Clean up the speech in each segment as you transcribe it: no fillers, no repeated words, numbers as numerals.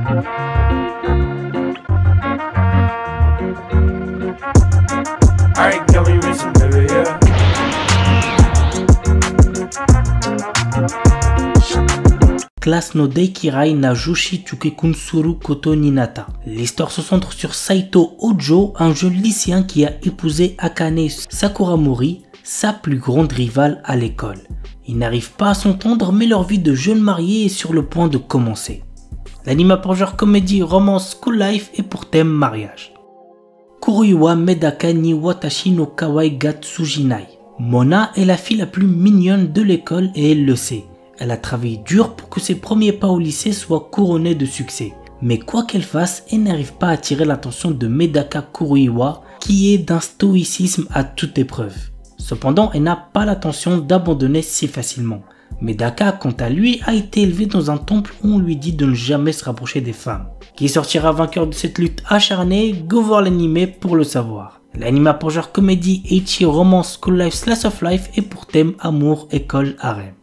Alright, girl, we racing, baby, yeah. Classe no Daikirai na Joshi Tsukekunsuru Koto Ninata. L'histoire se centre sur Saito Ojo, un jeune lycéen qui a épousé Akane Sakuramori, sa plus grande rivale à l'école. Ils n'arrivent pas à s'entendre, mais leur vie de jeunes mariés est sur le point de commencer. L'anime a pour genre comédie, romance, school life et pour thème mariage. Kuruiwa Medaka ni Watashi no Kawai ga Tsujinai. Mona est la fille la plus mignonne de l'école et elle le sait. Elle a travaillé dur pour que ses premiers pas au lycée soient couronnés de succès. Mais quoi qu'elle fasse, elle n'arrive pas à attirer l'attention de Medaka Kuruiwa, qui est d'un stoïcisme à toute épreuve. Cependant, elle n'a pas l'intention d'abandonner si facilement. Medaka, quant à lui, a été élevé dans un temple où on lui dit de ne jamais se rapprocher des femmes. Qui sortira vainqueur de cette lutte acharnée? Go voir l'anime pour le savoir. L'anime a pour genre comédie, ecchi, romance, school life, slice of life et pour thème amour, école, harem.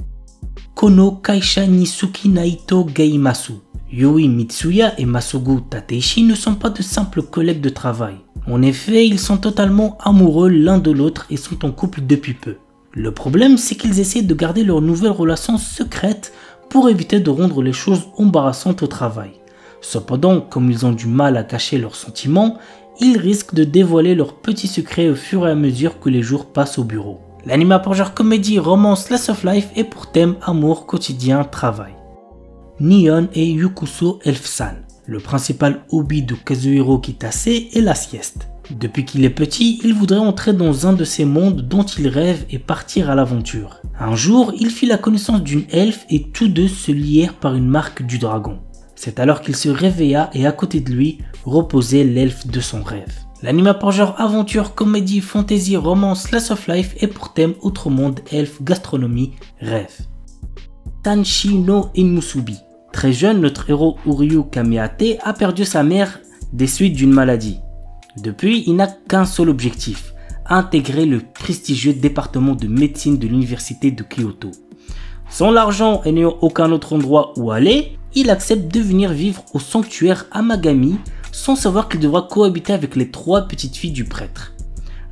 Kono Kaisha Nisuki Naito Geimasu. Yui Mitsuya et Masugu Tateishi ne sont pas de simples collègues de travail. En effet, ils sont totalement amoureux l'un de l'autre et sont en couple depuis peu. Le problème, c'est qu'ils essaient de garder leur nouvelle relation secrète pour éviter de rendre les choses embarrassantes au travail. Cependant, comme ils ont du mal à cacher leurs sentiments, ils risquent de dévoiler leurs petits secrets au fur et à mesure que les jours passent au bureau. L'anime a pour genre comédie, romance, slice of life et pour thème amour, quotidien, travail. Nihon et Yukuso Elf-san. Le principal hobby de Kazuhiro Kitase est la sieste. Depuis qu'il est petit, il voudrait entrer dans un de ces mondes dont il rêve et partir à l'aventure. Un jour, il fit la connaissance d'une elfe et tous deux se lièrent par une marque du dragon. C'est alors qu'il se réveilla et à côté de lui reposait l'elfe de son rêve. L'anime a pour genre aventure, comédie, fantasy, romance, slice of life et pour thème autre monde, elfe, gastronomie, rêve. Tanshi no Inmusubi. Très jeune, notre héros Uryu Kameate a perdu sa mère des suites d'une maladie. Depuis, il n'a qu'un seul objectif, intégrer le prestigieux département de médecine de l'université de Kyoto. Sans l'argent et n'ayant aucun autre endroit où aller, il accepte de venir vivre au sanctuaire Amagami sans savoir qu'il devra cohabiter avec les 3 petites filles du prêtre.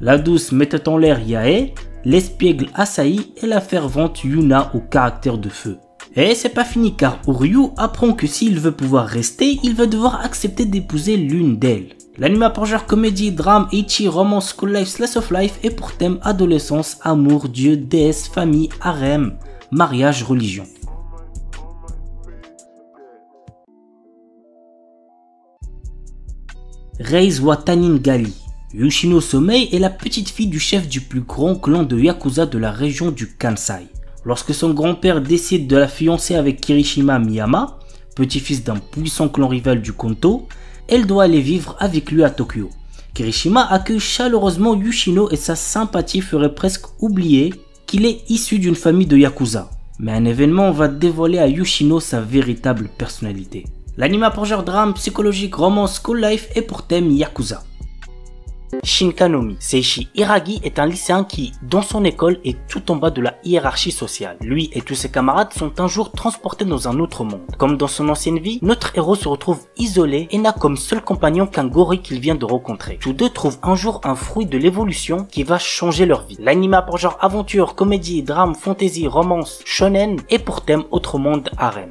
La douce mettait en l'air Yae, l'espiègle Asahi et la fervente Yuna au caractère de feu. Et c'est pas fini car Uryu apprend que s'il veut pouvoir rester, il va devoir accepter d'épouser l'une d'elles. L'anime a pour genre comédie, drame, ecchi, romance, school life, slice of life et pour thème adolescence, amour, dieu, déesse, famille, harem, mariage, religion. Reise wa Taningali. Yoshino Somei est la petite fille du chef du plus grand clan de Yakuza de la région du Kansai. Lorsque son grand-père décide de la fiancer avec Kirishima Miyama, petit-fils d'un puissant clan rival du Kanto, elle doit aller vivre avec lui à Tokyo. Kirishima accueille chaleureusement Yoshino et sa sympathie ferait presque oublier qu'il est issu d'une famille de Yakuza. Mais un événement va dévoiler à Yoshino sa véritable personnalité. L'anime a pour genre drame, psychologique, romance, school life et pour thème Yakuza. Shinkanomi. Seishi Hiragi est un lycéen qui, dans son école, est tout en bas de la hiérarchie sociale. Lui et tous ses camarades sont un jour transportés dans un autre monde. Comme dans son ancienne vie, notre héros se retrouve isolé et n'a comme seul compagnon qu'un gorille qu'il vient de rencontrer. Tous deux trouvent un jour un fruit de l'évolution qui va changer leur vie. L'anime a pour genre aventure, comédie, drame, fantasy, romance, shonen et pour thème autre monde, harem.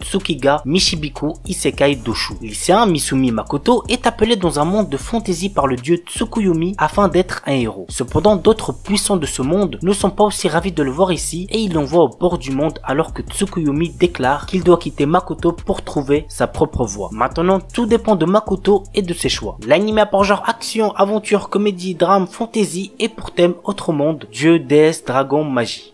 Tsukiga Mishibiku Isekai Doshu. Lycéen Misumi Makoto est appelé dans un monde de fantaisie par le dieu Tsukuyomi afin d'être un héros. Cependant, d'autres puissants de ce monde ne sont pas aussi ravis de le voir ici et ils l'envoient au bord du monde alors que Tsukuyomi déclare qu'il doit quitter Makoto pour trouver sa propre voie. Maintenant, tout dépend de Makoto et de ses choix. L'anime a pour genre action, aventure, comédie, drame, fantaisie et pour thème autre monde, dieu, déesse, dragon, magie.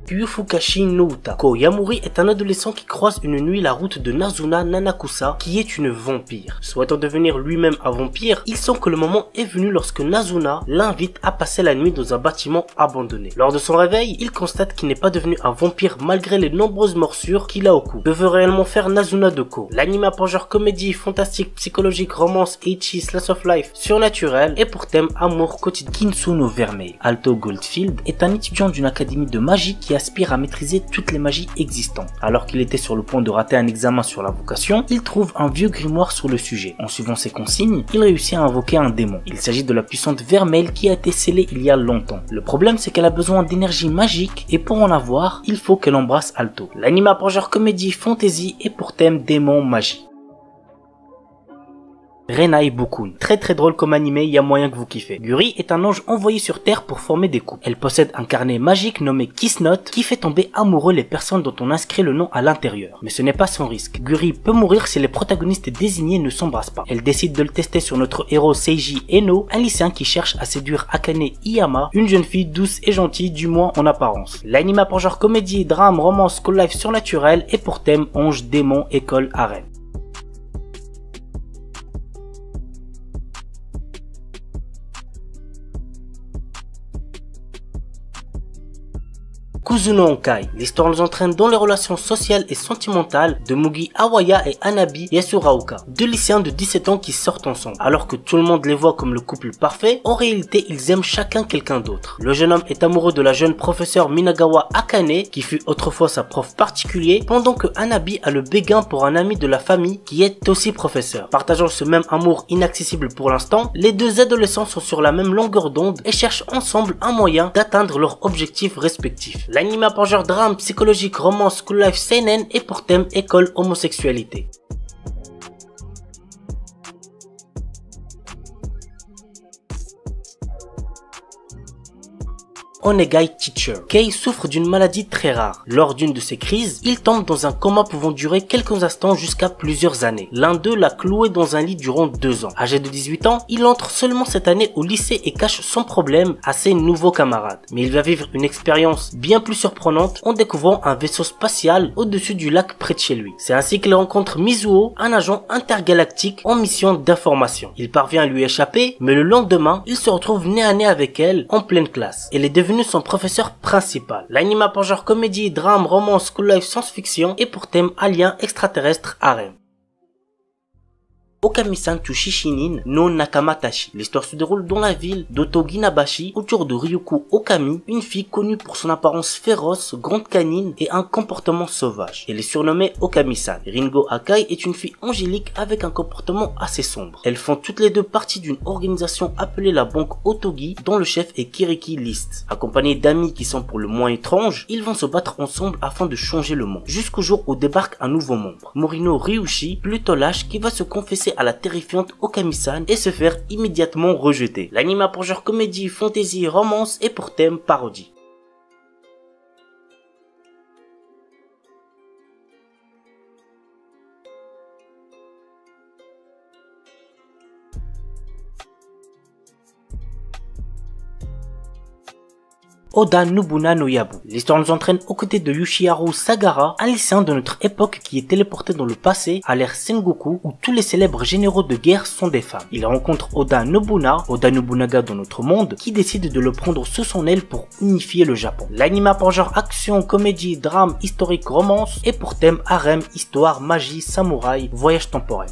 Kyufukashi no Uta. Ko Yamuri est un adolescent qui croise une nuit la route de Nazuna Nanakusa, qui est une vampire. Souhaitant devenir lui-même un vampire, il sent que le moment est venu lorsque Nazuna l'invite à passer la nuit dans un bâtiment abandonné. Lors de son réveil, il constate qu'il n'est pas devenu un vampire malgré les nombreuses morsures qu'il a au cou. Que veut réellement faire Nazuna de Ko? L'anime a pour genre comédie, fantastique, psychologique, romance, ecchi, slice of life, surnaturel et pour thème amour quotidien. Kinsuno Vermeil. Alto Goldfield est un étudiant d'une académie de magie qui aspire à maîtriser toutes les magies existantes. Alors qu'il était sur le point de rater un examen sur la vocation, il trouve un vieux grimoire sur le sujet. En suivant ses consignes, il réussit à invoquer un démon. Il s'agit de la puissante Vermeil qui a été scellée il y a longtemps. Le problème c'est qu'elle a besoin d'énergie magique et pour en avoir, il faut qu'elle embrasse Alto. L'anime a pour genre comédie, fantasy et pour thème démon, magie. Renai Bukun. Très drôle comme animé, il y a moyen que vous kiffez. Guri est un ange envoyé sur Terre pour former des couples. Elle possède un carnet magique nommé Kiss Note qui fait tomber amoureux les personnes dont on inscrit le nom à l'intérieur. Mais ce n'est pas sans risque. Guri peut mourir si les protagonistes désignés ne s'embrassent pas. Elle décide de le tester sur notre héros Seiji Eno, un lycéen qui cherche à séduire Akane Iyama, une jeune fille douce et gentille, du moins en apparence. L'anime a pour genre comédie, drame, romance, school life surnaturel et pour thème ange, démon, école, harem. Kuzuno Honkai. L'histoire nous entraîne dans les relations sociales et sentimentales de Mugi Awaya et Hanabi Yasuraoka, deux lycéens de 17 ans qui sortent ensemble. Alors que tout le monde les voit comme le couple parfait, en réalité ils aiment chacun quelqu'un d'autre. Le jeune homme est amoureux de la jeune professeure Minagawa Akane, qui fut autrefois sa prof particulier, pendant que Hanabi a le béguin pour un ami de la famille qui est aussi professeur. Partageant ce même amour inaccessible pour l'instant, les deux adolescents sont sur la même longueur d'onde et cherchent ensemble un moyen d'atteindre leurs objectifs respectifs. L'anime a pour genre drame, psychologique, romance, school life, seinen et pour thème école, homosexualité. Onegai Teacher. Kei souffre d'une maladie très rare. Lors d'une de ses crises, il tombe dans un coma pouvant durer quelques instants jusqu'à plusieurs années. L'un d'eux l'a cloué dans un lit durant 2 ans. Âgé de 18 ans, il entre seulement cette année au lycée et cache son problème à ses nouveaux camarades. Mais il va vivre une expérience bien plus surprenante en découvrant un vaisseau spatial au-dessus du lac près de chez lui. C'est ainsi qu'il rencontre Mizuho, un agent intergalactique en mission d'information. Il parvient à lui échapper, mais le lendemain, il se retrouve nez à nez avec elle en pleine classe. Elle est devenue son professeur principal. L'anime a pour genre comédie, drame, romance, school life, science-fiction et pour thème alien, extraterrestre, harem. Okami-san to Shishinin no Nakamatashi. L'histoire se déroule dans la ville d'Otoginabashi autour de Ryuko Okami, une fille connue pour son apparence féroce, grande canine et un comportement sauvage. Elle est surnommée Okami-san. Ringo Akai est une fille angélique avec un comportement assez sombre. Elles font toutes les deux partie d'une organisation appelée la Banque Otogi, dont le chef est Kiriki List. Accompagnés d'amis qui sont pour le moins étranges, ils vont se battre ensemble afin de changer le monde. Jusqu'au jour où débarque un nouveau membre, Morino Ryushi, plutôt lâche, qui va se confesser à la terrifiante Okami-san et se faire immédiatement rejeter. L'anime a pour genre comédie, fantasy, romance et pour thème parodie. Oda Nobuna no Yabu. L'histoire nous entraîne aux côtés de Yoshiharu Sagara, un lycéen de notre époque qui est téléporté dans le passé à l'ère Sengoku où tous les célèbres généraux de guerre sont des femmes. Il rencontre Oda Nobunaga dans notre monde, qui décide de le prendre sous son aile pour unifier le Japon. L'anime a pour genre action, comédie, drame, historique, romance et pour thème harem, histoire, magie, samouraï, voyage temporel.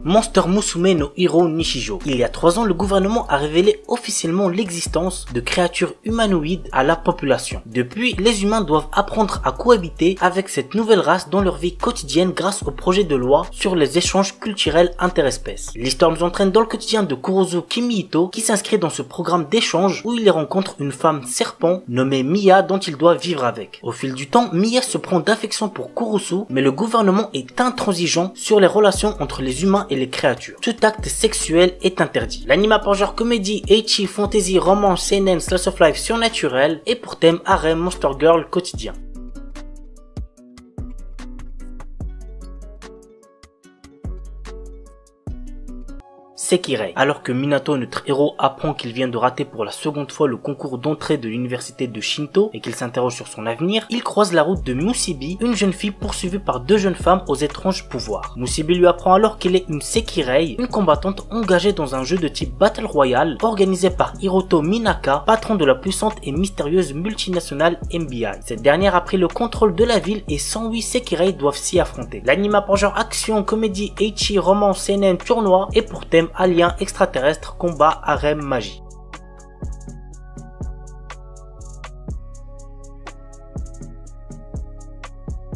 Monster Musume no Hiro Nishijo. Il y a 3 ans, le gouvernement a révélé officiellement l'existence de créatures humanoïdes à la population. Depuis, les humains doivent apprendre à cohabiter avec cette nouvelle race dans leur vie quotidienne grâce au projet de loi sur les échanges culturels interespèces. L'histoire nous entraîne dans le quotidien de Kurozu Kimihito qui s'inscrit dans ce programme d'échange où il y rencontre une femme serpent nommée Miya dont il doit vivre avec. Au fil du temps, Miya se prend d'affection pour Kurosu, mais le gouvernement est intransigeant sur les relations entre les humains et les créatures. Tout acte sexuel est interdit. L'anime a pour genre comédie, ecchi, fantasy, romance, seinen, slice of life surnaturel et pour thème harem, monster girl quotidien. Sekirei. Alors que Minato, notre héros, apprend qu'il vient de rater pour la seconde fois le concours d'entrée de l'université de Shinto et qu'il s'interroge sur son avenir, il croise la route de Mucibi, une jeune fille poursuivie par deux jeunes femmes aux étranges pouvoirs. Mucibi lui apprend alors qu'elle est une Sekirei, une combattante engagée dans un jeu de type Battle Royale organisé par Hiroto Minaka, patron de la puissante et mystérieuse multinationale MBI. Cette dernière a pris le contrôle de la ville et 108 Sekirei doivent s'y affronter. L'anime a pour genre action, comédie, ecchi, romance, seinen, tournoi et pour thème alien, extraterrestre, combat, harem, magie.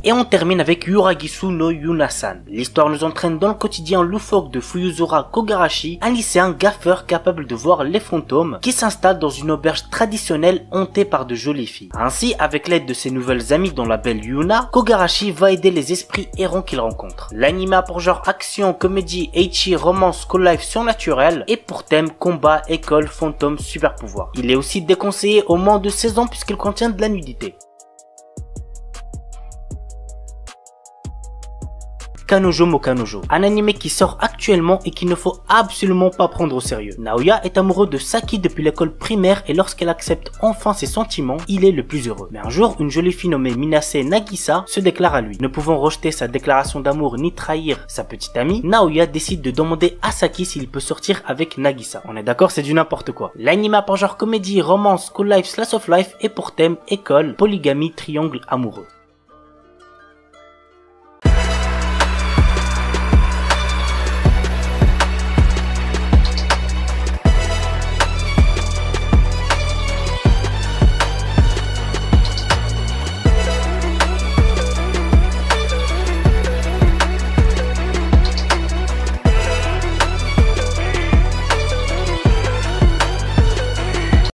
Et on termine avec Yuragisu no Yunasan. L'histoire nous entraîne dans le quotidien loufoque de Fuyuzura Kogarashi, un lycéen gaffeur capable de voir les fantômes, qui s'installe dans une auberge traditionnelle hantée par de jolies filles. Ainsi, avec l'aide de ses nouvelles amies dont la belle Yuna, Kogarashi va aider les esprits errants qu'il rencontre. L'anime a pour genre action, comédie, ecchi, romance, school life surnaturel et pour thème combat, école, fantômes, super pouvoir. Il est aussi déconseillé au moins de 16 ans puisqu'il contient de la nudité. Kanojo mo Kanojo, un anime qui sort actuellement et qu'il ne faut absolument pas prendre au sérieux. Naoya est amoureux de Saki depuis l'école primaire et lorsqu'elle accepte enfin ses sentiments, il est le plus heureux. Mais un jour, une jolie fille nommée Minase Nagisa se déclare à lui. Ne pouvant rejeter sa déclaration d'amour ni trahir sa petite amie, Naoya décide de demander à Saki s'il peut sortir avec Nagisa. On est d'accord, c'est du n'importe quoi. L'anime a pour genre comédie, romance, school life, slice of life et pour thème école, polygamie, triangle amoureux.